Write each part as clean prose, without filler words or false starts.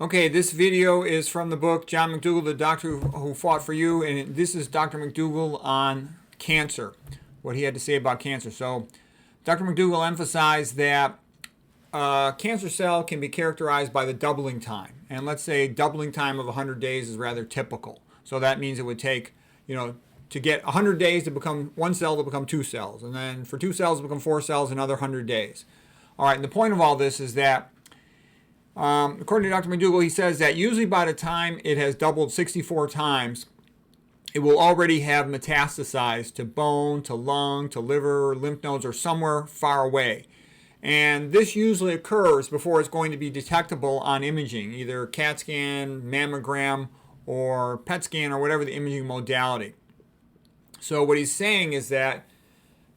Okay, this video is from the book John Mcdougall, the Doctor Who Fought for You, and this is Dr. Mcdougall on cancer, what he had to say about cancer. So Dr. Mcdougall emphasized that a cancer cell can be characterized by the doubling time. And let's say doubling time of 100 days is rather typical. So that means it would take, to get 100 days to become one cell to become two cells. And then for two cells to become four cells, another 100 days. All right, and the point of all this is that according to Dr. Mcdougall, he says that usually by the time it has doubled 64 times, it will already have metastasized to bone, to lung, to liver, lymph nodes, or somewhere far away. And this usually occurs before it's going to be detectable on imaging, either CAT scan, mammogram, or PET scan, or whatever the imaging modality. So what he's saying is that,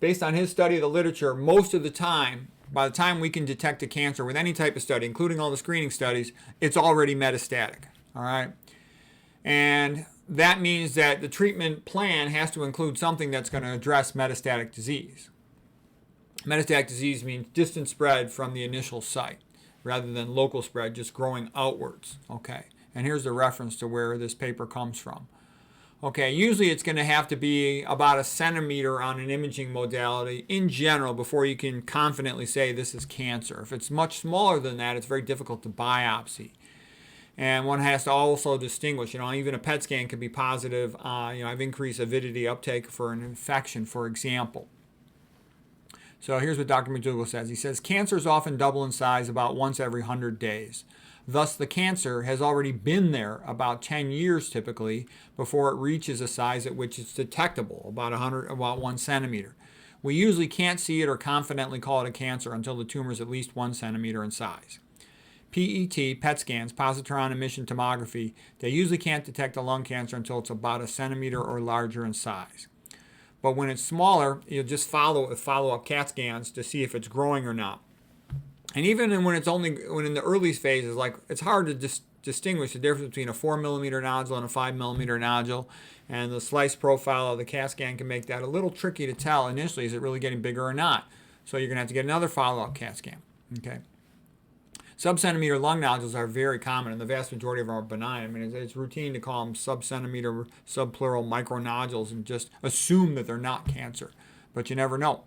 based on his study of the literature, most of the time, by the time we can detect a cancer with any type of study, including all the screening studies, it's already metastatic. All right? And that means that the treatment plan has to include something that's going to address metastatic disease. Metastatic disease means distant spread from the initial site rather than local spread, just growing outwards. Okay? And here's the reference to where this paper comes from. Okay, usually it's going to have to be about 1 centimeter on an imaging modality in general before you can confidently say this is cancer. If it's much smaller than that, it's very difficult to biopsy. And one has to also distinguish, even a PET scan can be positive, I've increased avidity uptake for an infection, for example. So here's what Dr. Mcdougall says. He says, cancers often double in size about once every 100 days. Thus, the cancer has already been there about 10 years typically before it reaches a size at which it's detectable, about 1 centimeter. We usually can't see it or confidently call it a cancer until the tumor is at least 1 centimeter in size. PET scans, positron emission tomography, they usually can't detect a lung cancer until it's about 1 centimeter or larger in size. But when it's smaller, you'll just follow up CAT scans to see if it's growing or not. And even when in the early phases, it's hard to distinguish the difference between a 4 millimeter nodule and a 5 millimeter nodule. And the slice profile of the CAT scan can make that a little tricky to tell initially. Is it really getting bigger or not? So you're going to have to get another follow-up CAT scan. Okay. Sub-centimeter lung nodules are very common, and the vast majority of them are benign. It's routine to call them sub-centimeter, subpleural micronodules and just assume that they're not cancer. But you never know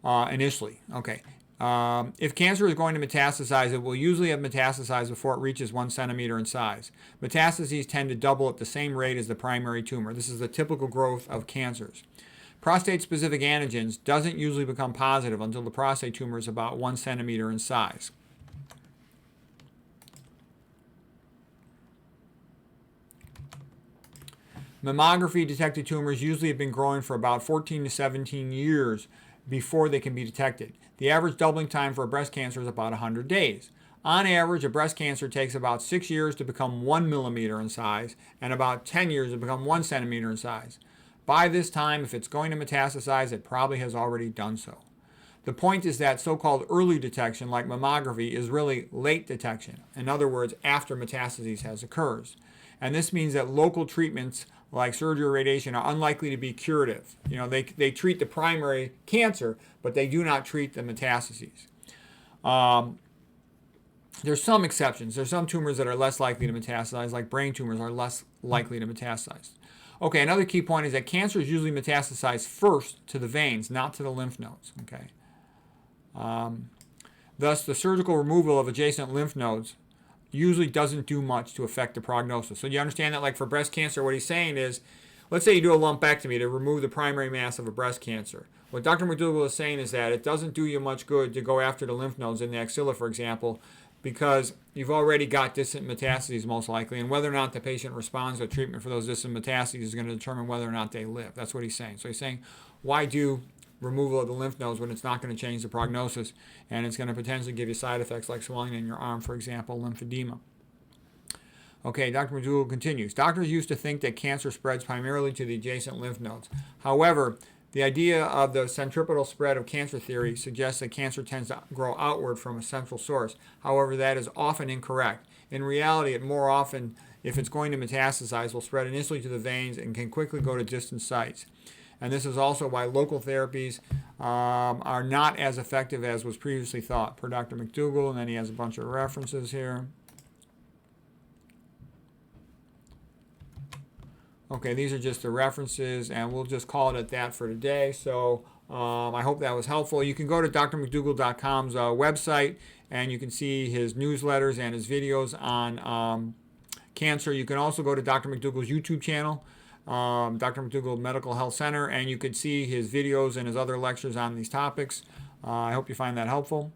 initially. Okay. If cancer is going to metastasize, it will usually have metastasized before it reaches 1 centimeter in size. Metastases tend to double at the same rate as the primary tumor. This is the typical growth of cancers. Prostate-specific antigens doesn't usually become positive until the prostate tumor is about 1 centimeter in size. Mammography-detected tumors usually have been growing for about 14 to 17 years before they can be detected. The average doubling time for a breast cancer is about 100 days. On average, a breast cancer takes about 6 years to become 1 millimeter in size and about 10 years to become 1 centimeter in size. By this time, if it's going to metastasize, it probably has already done so. The point is that so-called early detection, like mammography, is really late detection. In other words, after metastases has occurred. And this means that local treatments like surgery or radiation are unlikely to be curative. They treat the primary cancer, but they do not treat the metastases. There's some exceptions. There's some tumors that are less likely to metastasize, like brain tumors are less likely to metastasize. Okay, another key point is that cancers usually metastasize first to the veins, not to the lymph nodes. Okay. Thus, the surgical removal of adjacent lymph nodes usually doesn't do much to affect the prognosis. So you understand that, like for breast cancer, what he's saying is, let's say you do a lumpectomy to remove the primary mass of a breast cancer. What Dr. Mcdougall is saying is that it doesn't do you much good to go after the lymph nodes in the axilla, for example, because you've already got distant metastases most likely, and whether or not the patient responds to treatment for those distant metastases is going to determine whether or not they live. That's what he's saying. So he's saying, why do removal of the lymph nodes when it's not going to change the prognosis, and it's going to potentially give you side effects like swelling in your arm, for example, lymphedema. Okay, Dr. Mcdougall continues. Doctors used to think that cancer spreads primarily to the adjacent lymph nodes. However, the idea of the centripetal spread of cancer theory suggests that cancer tends to grow outward from a central source. However, that is often incorrect. In reality, it more often, if it's going to metastasize, will spread initially to the veins and can quickly go to distant sites. And this is also why local therapies are not as effective as was previously thought, per Dr. Mcdougall. And then he has a bunch of references here. Okay, these are just the references, and we'll just call it at that for today. So I hope that was helpful. You can go to drmcdougall.com's website, and you can see his newsletters and his videos on cancer. You can also go to Dr. McDougall's YouTube channel, Dr. McDougall Medical Health Center, and you can see his videos and his other lectures on these topics. I hope you find that helpful.